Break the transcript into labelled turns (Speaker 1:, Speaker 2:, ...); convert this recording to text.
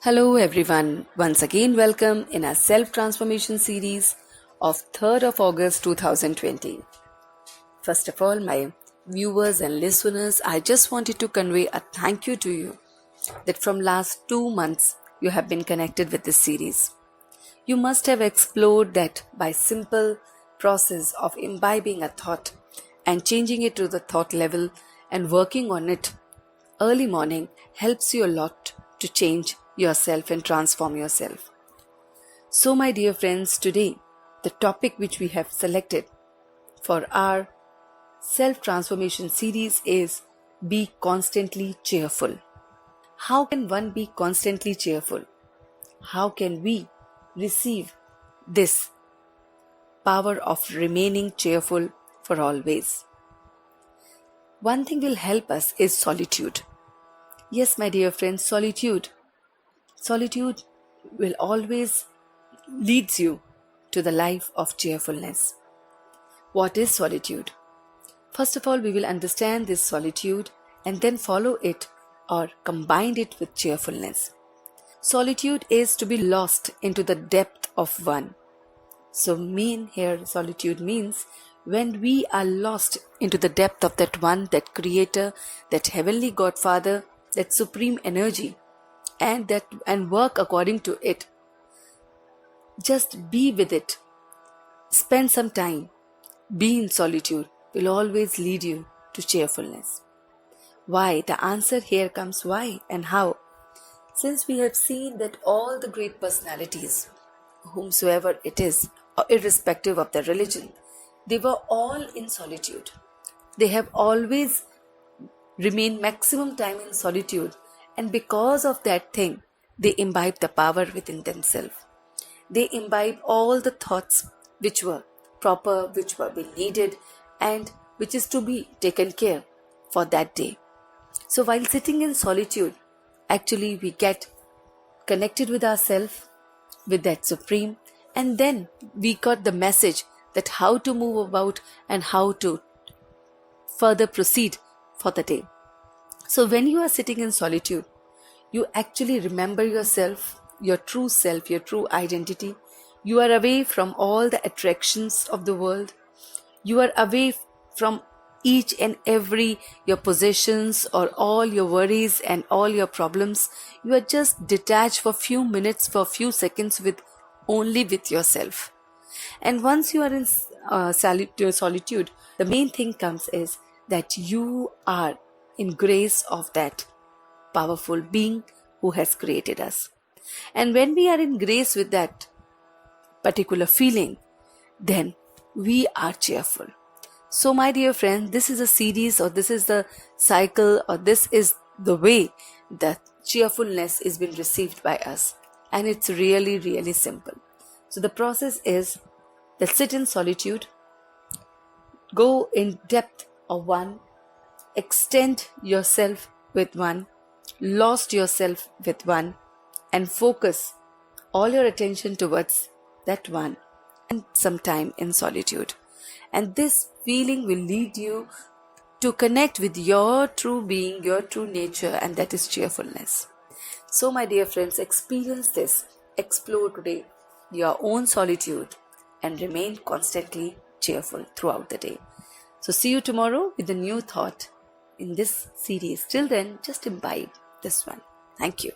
Speaker 1: Hello everyone, once again welcome in our self-transformation series of 3rd of August 2020. First of all, my viewers and listeners, I just wanted to convey a thank you to you that from last 2 months you have been connected with this series. You must have explored that by simple process of imbibing a thought and changing it to the thought level and working on it early morning helps you a lot to change yourself and transform yourself. So, my dear friends, today the topic which we have selected for our self transformation series is be constantly cheerful. How can one be constantly cheerful? How can we receive this power of remaining cheerful for always? One thing will help us is solitude. Yes, my dear friends, solitude will always leads you to the life of cheerfulness. What is solitude? First of all, we will understand this solitude and then follow it or combine it with cheerfulness. Solitude is to be lost into the depth of one. So solitude means when we are lost into the depth of that one, that creator, that heavenly Godfather, that supreme energy, and work according to it. Just be with it. Spend some time. Be in solitude will always lead you to cheerfulness. Why? The answer here comes why and how. Since we have seen that all the great personalities, whomsoever it is, irrespective of their religion, they were all in solitude. They have always remained maximum time in solitude, and because of that thing, they imbibe the power within themselves. They imbibe all the thoughts which were proper, which were needed, and which is to be taken care for that day. So while sitting in solitude, actually we get connected with ourselves, with that supreme, and then we got the message that how to move about and how to further proceed for the day. So when you are sitting in solitude, you actually remember yourself, your true self, your true identity. You are away from all the attractions of the world. You are away from each and every your possessions or all your worries and all your problems. You are just detached for few minutes, for few seconds only with yourself. And once you are in solitude, the main thing comes is that you are in grace of that powerful being who has created us. And when we are in grace with that particular feeling, then we are cheerful. So my dear friend, this is a series, or this is the cycle, or this is the way that cheerfulness is being received by us. And it's really, really simple. So the process is that sit in solitude, go in depth of one, extend yourself with one, lost yourself with one, and focus all your attention towards that one and some time in solitude. And this feeling will lead you to connect with your true being, your true nature, and that is cheerfulness. So my dear friends, experience this, explore today your own solitude and remain constantly cheerful throughout the day. So see you tomorrow with a new thought in this series. Till then, just imbibe this one. Thank you.